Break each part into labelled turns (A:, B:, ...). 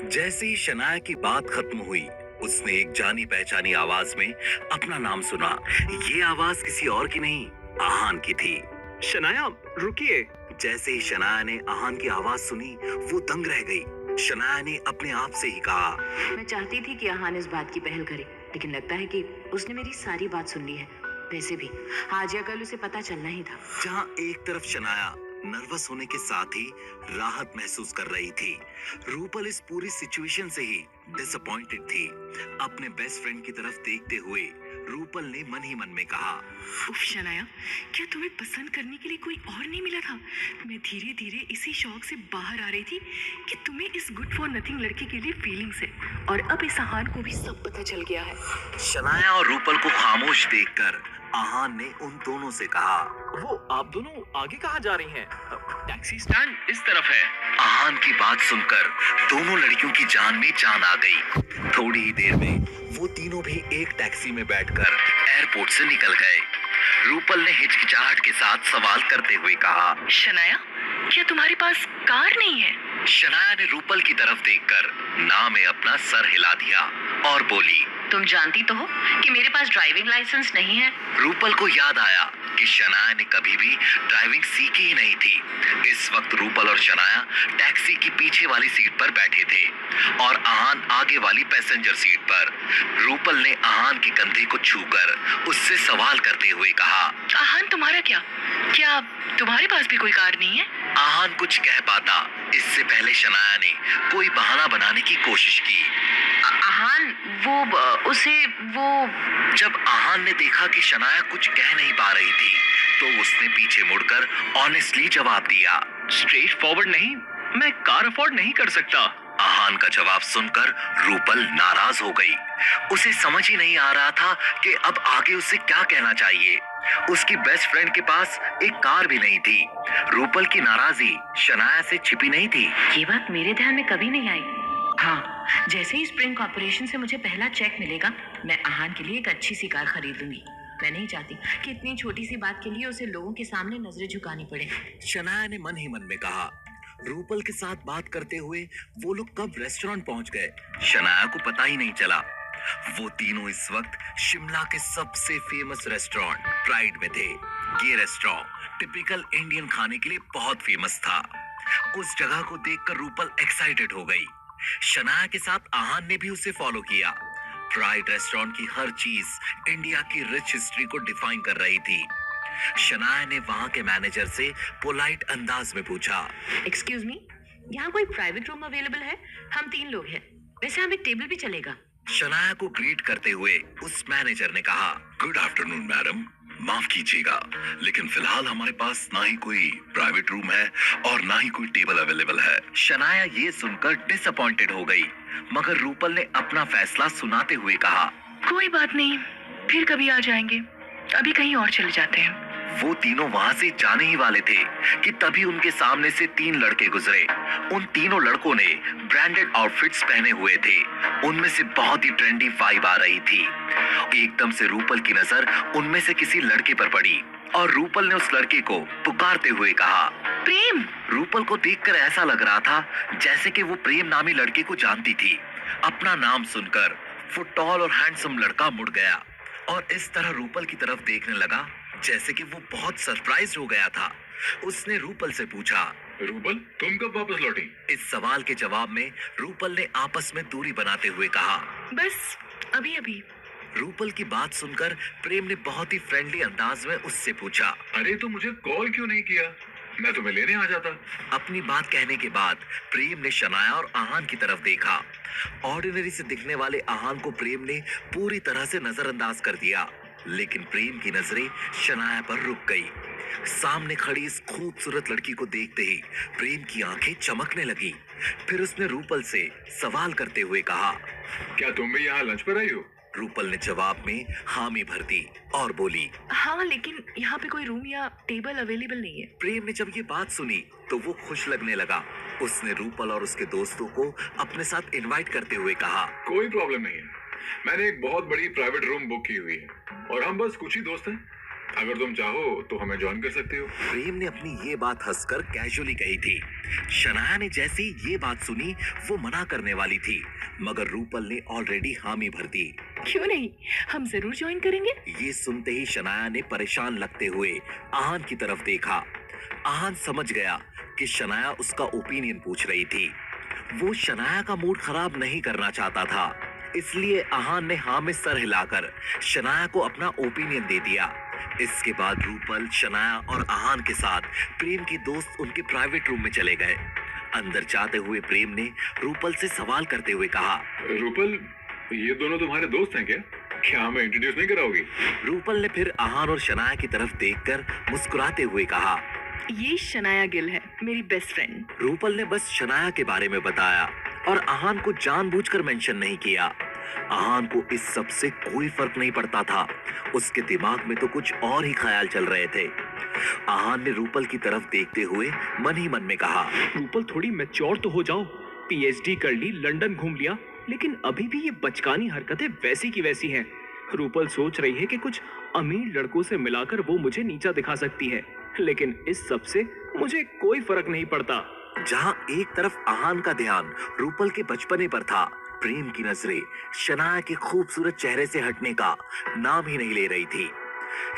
A: जैसे ही शनाया की बात खत्म हुई, उसने एक जानी पहचानी आवाज में अपना नाम सुना। ये आवाज किसी और की नहीं, आहान की थी।
B: शनाया, रुकिए।
A: जैसे ही शनाया ने आहान की आवाज सुनी, वो दंग रह गई। शनाया ने अपने आप से ही कहा,
C: मैं चाहती थी कि आहान इस बात की पहल करे, लेकिन लगता है कि उसने मेरी सारी बात सुन ली है। वैसे भी आज या कल उसे पता चलना ही था।
A: जहां एक तरफ शनाया नर्वस होने के साथ ही राहत महसूस कर रही थी, रूपल इस पूरी सिचुएशन से ही डिसअपॉइंटेड थी। अपने बेस्ट फ्रेंड की तरफ देखते हुए रूपल ने मन ही मन में कहा,
C: उफ शनाया, क्या तुम्हें पसंद करने के लिए कोई और नहीं मिला था? मैं धीरे धीरे इसी शौक से बाहर आ रही थी कि तुम्हें इस गुड फॉर नथिंग लड़के के लिए फीलिंग्स है, और अब इस आहान को भी सब पता चल गया है।
A: शनाया और रूपल को खामोश देखकर आहान ने उन दोनों से कहा,
B: वो आप दोनों आगे कहाँ जा रही हैं? टैक्सी स्टैंड इस तरफ है।
A: आहान की बात सुनकर दोनों लड़कियों की जान में जान आ गई। थोड़ी ही देर में वो तीनों भी एक टैक्सी में बैठकर एयरपोर्ट से निकल गए। रूपल ने हिचकिचाहट के साथ सवाल करते हुए कहा,
C: शनाया, क्या तुम्हारे पास कार नहीं है?
A: शनाया ने रूपल की तरफ देखकर ना में अपना सर हिला दिया और बोली,
C: तुम जानती तो हो कि मेरे पास ड्राइविंग लाइसेंस नहीं है।
A: रूपल को याद आया कि शनाया ने कभी भी ड्राइविंग सीखी ही नहीं थी। इस वक्त रूपल और शनाया टैक्सी की पीछे वाली सीट पर बैठे थे और आहान आगे वाली पैसेंजर सीट पर। रूपल ने आहान के कंधे को छूकर उससे सवाल करते हुए कहा,
C: आहान, तुम्हारा क्या तुम्हारे पास भी कोई कार नहीं है?
A: आहान कुछ कह पाता इससे पहले शनाया ने कोई बहाना बनाने की कोशिश की।
C: आहान,
A: जब आहान ने देखा कि शनाया कुछ कह नहीं पा रही थी, तो उसने पीछे मुड़कर ऑनेस्टली जवाब दिया,
B: स्ट्रेट फॉरवर्ड नहीं, मैं कार अफोर्ड नहीं कर सकता।
A: आहान का जवाब सुनकर रूपल नाराज हो गई। उसे समझ ही नहीं आ रहा था कि अब आगे उसे क्या कहना चाहिए। उसकी बेस्ट फ्रेंड के पास एक कार भी नहीं थी। रूपल की नाराजगी शनाया से छिपी नहीं थी।
C: ये बात मेरे ध्यान में कभी नहीं आई। हाँ, जैसे ही स्प्रिंग कॉर्पोरेशन से मुझे पहला चेक मिलेगा, मैं आहान के लिए एक अच्छी सी कार खरीद लूंगी। मैं नहीं चाहती कि इतनी छोटी सी बात के लिए उसे लोगों के सामने नजरें झुकानी पड़े।
A: शनाया ने मन ही मन में कहा। रूपल के साथ बात करते हुए वो लोग कब रेस्टोरेंट पहुंच गए, शनाया को पता ही नहीं चला। वो तीनों इस वक्त शिमला के सबसे फेमस रेस्टोरेंट प्राइड में थे। ये रेस्टोरेंट टिपिकल इंडियन खाने के लिए बहुत फेमस था। उस जगह को देखकर रूपल एक्साइटेड हो गई। शनाया के साथ आहान ने भी उसे फॉलो किया। प्राइड रेस्टोरेंट की हर चीज इंडिया की रिच हिस्ट्री को डिफाइन कर रही थी। शनाया ने वहां के मैनेजर से पोलाइट अंदाज में पूछा,
C: एक्सक्यूज मी, यहाँ कोई प्राइवेट रूम अवेलेबल है? हम 3 लोग हैं। वैसे हमें टेबल भी चलेगा।
A: शनाया को ग्रीट करते हुए उस मैनेजर ने कहा, गुड आफ्टरनून मैडम, माफ कीजिएगा, लेकिन फिलहाल हमारे पास ना ही कोई प्राइवेट रूम है और ना ही कोई टेबल अवेलेबल है। शनाया ये सुनकर डिसअपॉइंटेड हो गई, मगर रूपल ने अपना फैसला सुनाते हुए कहा,
C: कोई बात नहीं, फिर कभी आ जाएंगे। अभी कहीं और चले जाते हैं।
A: वो तीनों वहां से जाने ही वाले थे कि तभी उनके सामने से 3 लड़के गुजरे। उन तीनों लड़कों ने ब्रांडेड आउटफिट्स पहने हुए थे। उनमें से बहुत ही ट्रेंडी वाइब आ रही थी। एकदम से रूपल की नजर उनमें से किसी लड़के पर पड़ी और रूपल ने उस लड़के को पुकारते हुए कहा,
C: प्रेम।
A: रूपल को देखकर ऐसा लग रहा था जैसे कि वो प्रेम नामी लड़के को जानती थी। अपना नाम सुनकर वो टॉल और हैंडसम लड़का मुड़ गया और इस तरह रूपल की तरफ देखने लगा जैसे कि वो बहुत सरप्राइज हो गया था। उसने रूपल से पूछा,
D: रूपल, तुम कब वापस लौटी?
A: इस सवाल के जवाब में रूपल ने आपस में दूरी बनाते हुए कहा,
C: बस अभी अभी।
A: रूपल की बात सुनकर प्रेम ने बहुत ही फ्रेंडली अंदाज में उससे पूछा,
D: अरे तो मुझे कॉल क्यों नहीं किया? मैं तुम्हें लेने आ जाता।
A: अपनी बात कहने के बाद प्रेम ने शनाया और आहान की तरफ देखा। ऑर्डिनरी से दिखने वाले आहान को प्रेम ने पूरी तरह से नजरअंदाज कर दिया, लेकिन प्रेम की नजरें शनाया पर रुक गई। सामने खड़ी इस खूबसूरत लड़की को देखते ही प्रेम की आंखें चमकने लगी। फिर उसने रूपल से सवाल करते हुए कहा,
D: क्या तुम भी यहाँ लंच पर आई हो?
A: रूपल ने जवाब में हामी भर दी और बोली,
C: हाँ, लेकिन यहाँ पे कोई रूम या टेबल अवेलेबल नहीं है।
A: प्रेम ने जब ये बात सुनी तो वो खुश लगने लगा। उसने रूपल और उसके दोस्तों को अपने साथ इनवाइट करते हुए कहा,
D: कोई प्रॉब्लम नहीं है, मैंने एक बहुत बड़ी प्राइवेट रूम बुक की हुई है और हम बस कुछ ही दोस्त हैं। अगर तुम चाहो तो हमें ज्वाइन कर सकती हो।
A: प्रेम ने अपनी ये बात हंसकर कैजुअली कही थी। शनाया ने जैसे ही ये बात सुनी वो मना करने वाली थी, मगर रूपल ने ऑलरेडी हामी भर दी।
C: क्यों नहीं, हम जरूर ज्वाइन करेंगे।
A: ये सुनते ही शनाया ने परेशान लगते हुए आहान की तरफ देखा। आहान समझ गया कि शनाया उसका ओपिनियन पूछ रही थी। वो शनाया का मूड खराब नहीं करना चाहता था, इसलिए आहान ने हाँ में सर हिलाकर शनाया को अपना ओपिनियन दे दिया। इसके बाद रूपल, शनाया और आहान के साथ प्रेम के दोस्त उनके प्राइवेट रूम में चले गए। अंदर जाते हुए प्रेम ने रूपल से सवाल करते हुए कहा,
D: रूपल, ये दोनों तुम्हारे दोस्त हैं क्या? क्या हमें इंट्रोड्यूस नहीं कराओगी?
A: रूपल ने फिर आहान और शनाया की तरफ देखकर मुस्कुराते हुए कहा,
C: ये शनाया गिल है, मेरी बेस्ट फ्रेंड।
A: रूपल ने बस शनाया के बारे में बताया और आहान को जानबूझकर मेंशन नहीं किया। आहान को इस सब से कोई फर्क नहीं पड़ता था, उसके दिमाग में तो कुछ और ही ख्याल चल रहे थे। आहान ने रूपल की तरफ देखते हुए मन ही मन में कहा,
B: रूपल थोड़ी मैच्योर तो हो जाओ। पीएचडी कर ली, लंदन घूम लिया, लेकिन अभी भी ये बचकानी हरकतें वैसी की वैसी हैं। रूपल सोच रही है कि कुछ अमीर लड़कों से मिलाकर वो मुझे नीचा दिखा सकती है, लेकिन इस सब से मुझे कोई फर्क नहीं पड़ता।
A: जहां एक तरफ आहान का ध्यान रूपल के बचपने पर था, प्रेम की नजरें शनाया के खूबसूरत चेहरे से हटने का नाम ही नहीं ले रही थी।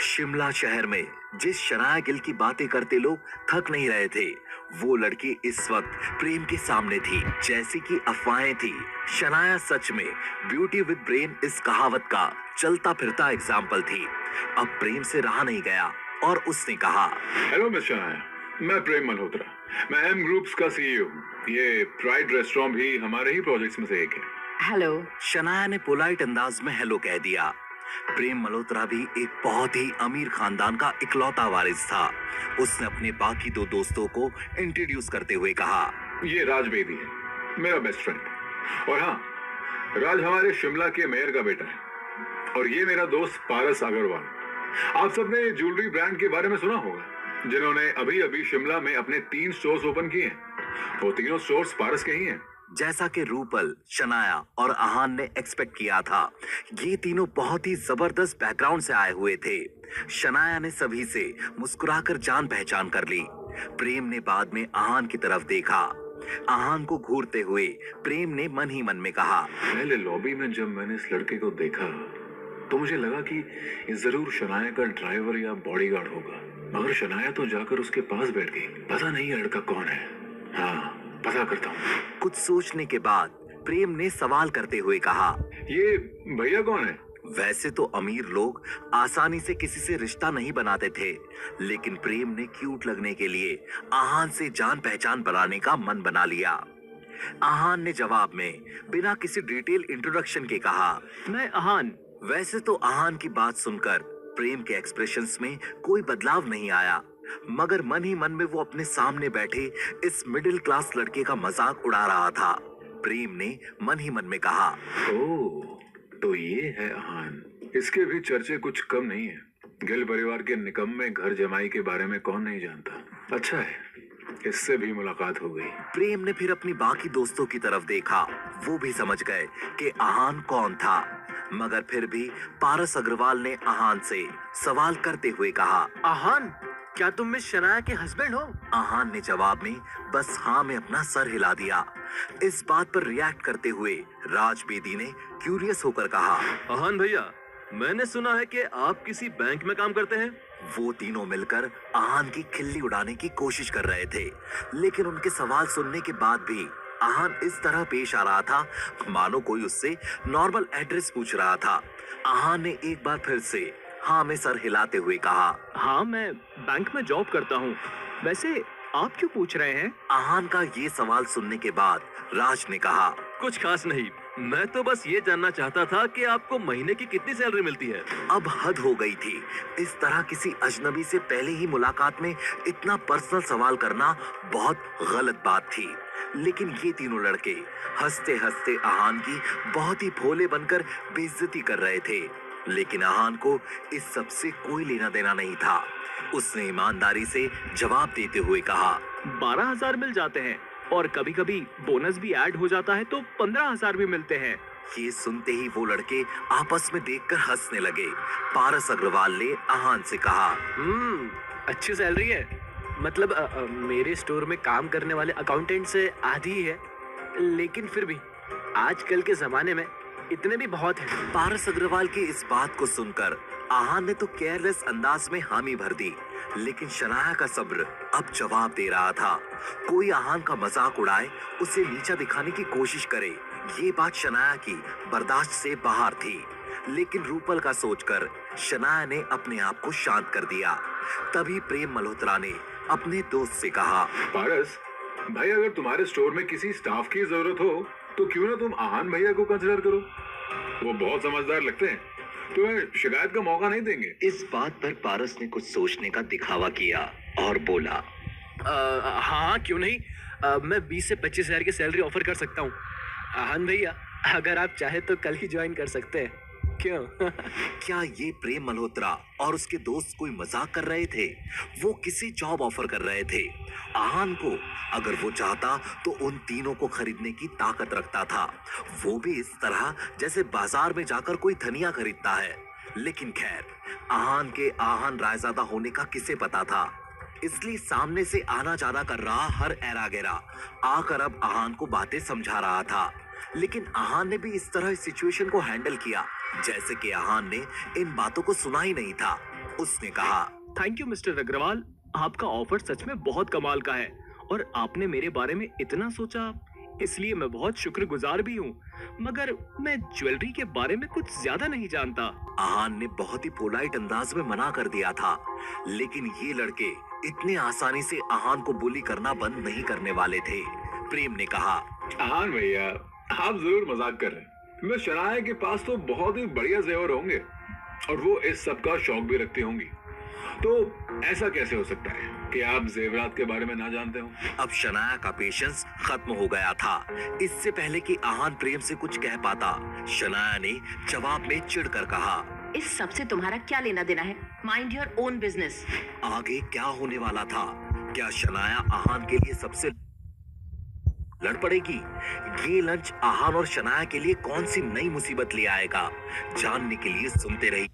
A: शिमला शहर में जिस शनाया गिल की बातें करते लोग थक नहीं रहे थे, वो लड़की इस वक्त प्रेम के सामने थी। जैसी कि अफवाहें थी, शनाया सच में ब्यूटी विद ब्रेन इस कहावत का चलता फिरता एग्जाम्पल थी। अब प्रेम से रहा नहीं गया और उसने कहा,
D: हेलो मिस शनाया, मैं प्रेम मल्होत्रा, मैं एम ग्रुप्स का सीईओ हूँ। ये प्राइड रेस्टोरेंट भी हमारे ही प्रोजेक्ट्स में से एक है।
C: हेलो।
A: शनाया ने पोलाइट अंदाज में हेलो कह दिया। प्रेम मल्होत्रा भी एक बहुत ही अमीर खानदान का इकलौता वारिस था। उसने अपने बाकी दो दोस्तों को इंट्रोड्यूस करते हुए कहा,
D: ये राज बेदी है, मेरा बेस्ट फ्रेंड। और हाँ, राज हमारे शिमला के मेयर का बेटा है। और ये मेरा दोस्त पारस अग्रवाल। आप सबने ज्वेलरी ब्रांड के बारे में सुना होगा, जिन्होंने अभी अभी शिमला में अपने 3 स्टोर्स ओपन किए हैं। वो तीनों स्टोर्स पारस के ही हैं।
A: जैसा कि रूपल, शनाया और आहान ने एक्सपेक्ट किया था, ये तीनों बहुत ही जबरदस्त बैकग्राउंड से आए हुए थे। शनाया ने सभी से मुस्कुराकर जान पहचान कर ली। प्रेम ने बाद में आहान की तरफ देखा। आहान को घूरते हुए प्रेम ने मन ही मन में कहा,
D: पहले लॉबी में जब मैंने इस लड़के को देखा तो मुझे लगा कि ये जरूर शनाया का ड्राइवर या बॉडीगार्ड होगा, मगर शनाया तो जाकर उसके पास बैठ गई। पता नहीं ये लड़का कौन है। हाँ, पता करता हूँ।
A: कुछ सोचने के बाद प्रेम ने सवाल करते हुए कहा,
D: ये भैया कौन है?
A: वैसे तो अमीर लोग आसानी से किसी से रिश्ता नहीं बनाते थे, लेकिन प्रेम ने क्यूट लगने के लिए आहान से जान पहचान बनाने का मन बना लिया। आहान ने जवाब में बिना किसी डिटेल इंट्रोडक्शन के कहा,
B: मैं आहान।
A: वैसे तो आहान की बात सुनकर प्रेम के एक्सप्रेशंस में कोई बदलाव नहीं आया, मगर मन ही मन में वो अपने सामने बैठे इस मिडिल क्लास लड़के का मजाक उड़ा रहा था। प्रेम ने मन ही मन में कहा,
D: ओह, तो ये है आहान। इसके भी चर्चे कुछ कम नहीं है। गिल परिवार के निकम्मे घर जमाई के बारे में कौन नहीं जानता। अच्छा है, इससे भी मुलाकात हो गई।
A: प्रेम ने फिर अपनी बाकी दोस्तों की तरफ देखा। वो भी समझ गए कि आहान कौन था, मगर फिर भी पारस अग्रवाल ने आहान से सवाल करते हुए कहा,
B: आहान, क्या तुम मिस शनाया के हस्बैंड हो?
A: आहान ने जवाब में बस हाँ में अपना सर हिला दिया। इस बात पर रिएक्ट करते हुए राज बेदी ने क्यूरियस होकर कहा,
B: आहान भैया, मैंने सुना है कि आप किसी बैंक में काम करते हैं।
A: वो तीनों मिलकर आहान की खिल्ली उड़ाने की कोशिश कर रहे थे, लेकिन उनके सवाल सुनने के बाद भी आहान इस तरह पेश आ रहा था मानो कोई उससे नॉर्मल एड्रेस पूछ रहा था। आहान ने एक बार फिर से हाँ में सर हिलाते हुए कहा,
B: हाँ, मैं बैंक में जॉब करता हूँ। वैसे आप क्यों पूछ रहे हैं?
A: आहान का ये सवाल सुनने के बाद राज ने कहा,
B: कुछ खास नहीं, मैं तो बस ये जानना चाहता था कि आपको महीने की कितनी सैलरी मिलती है।
A: अब हद हो गई थी। इस तरह किसी अजनबी से पहले ही मुलाकात में इतना पर्सनल सवाल करना बहुत गलत बात थी। लेकिन ये तीनों लड़के हंसते हंसते आहान की बहुत ही भोले बनकर बेइज्जती कर रहे थे, लेकिन आहान को इस सब से कोई लेना देना नहीं था। उसने ईमानदारी से जवाब देते हुए कहा,
B: 12,000 मिल जाते हैं और कभी कभी बोनस भी ऐड हो जाता है तो 15,000 भी मिलते हैं।
A: ये सुनते ही वो लड़के आपस में देखकर हंसने लगे। पारस अग्रवाल ने आहान से कहा,
B: अच्छी सैलरी है। मतलब मेरे स्टोर में काम करने वाले अकाउंटेंट से आधी ही है, लेकिन फिर भी आजकल के जमाने में इतने भी बहुत है।
A: पारस अग्रवाल की इस बात को सुनकर आहान ने तो केयरलेस अंदाज में हामी भर दी, लेकिन शनाया का सब्र अब जवाब दे रहा था। कोई आहान का मजाक उड़ाए, उसे नीचा दिखाने की कोशिश करे, ये बात शनाया की बर्दाश्त से बाहर थी। लेकिन रूपल का सोचकर शनाया ने अपने आप को शांत कर दिया। तभी प्रेम मल्होत्रा ने अपने दोस्त से कहा,
D: पारस भाई, अगर तुम्हारे स्टोर में किसी स्टाफ की जरूरत हो तो क्यों ना तुम आहान भैया को कंसिडर करो। वो बहुत समझदार लगते हैं, तुम्हें शिकायत का मौका नहीं देंगे।
A: इस बात पर पारस ने कुछ सोचने का दिखावा किया और बोला,
B: हाँ क्यों नहीं। मैं 20 से 25 हजार की सैलरी ऑफर कर सकता हूँ। आहान भैया, अगर आप चाहे तो कल ही ज्वाइन कर सकते हैं। क्यों?
A: क्या ये प्रेम मल्होत्रा और उसके दोस्त कोई मजाक कर रहे थे? वो किसी जॉब ऑफर कर रहे थे आहान को। अगर वो चाहता तो उन तीनों को खरीदने की ताकत रखता था, वो भी इस तरह जैसे बाजार में जाकर कोई धनिया खरीदता है। लेकिन खैर, आहान के आहान रायजादा होने का किसे पता था, इसलिए सामने से आना जाना कर रहा हर एरा गैरा आकर अब आहान को बातें समझा रहा था। लेकिन आहान ने भी इस तरह इस सिचुएशन को हैंडल किया जैसे कि आहान ने इन बातों को सुना ही नहीं था। उसने कहा,
B: थैंक यू मिस्टर अग्रवाल, आपका ऑफर सच में बहुत कमाल का है और आपने मेरे बारे में इतना सोचा, इसलिए मैं बहुत शुक्रगुजार भी हूँ। मगर मैं ज्वेलरी के बारे में कुछ ज्यादा नहीं जानता।
A: आहान ने बहुत ही पोलाइट अंदाज में मना कर दिया था, लेकिन ये लड़के इतने आसानी से आहान को बुली करना बंद नहीं करने वाले थे। प्रेम ने कहा,
D: आहान भैया, आप जरूर मजाक कर रहे हैं। मैं शनाया के पास तो बहुत ही बढ़िया जेवर होंगे और वो इस सब का शौक भी रखती होंगी, तो ऐसा कैसे हो सकता है कि आप जेवरात के बारे में ना जानते हो।
A: अब शनाया का पेशेंस खत्म हो गया था। इससे पहले कि आहान प्रेम से कुछ कह पाता, शनाया ने जवाब में चिढ़कर कहा,
E: इस सब से तुम्हारा क्या लेना देना है? Mind your own business.
A: आगे क्या होने वाला था? क्या शनाया आहान के लिए सबसे लड़ पड़ेगी? ये लंच आहान और शनाया के लिए कौन सी नई मुसीबत ले आएगा? जानने के लिए सुनते रहिए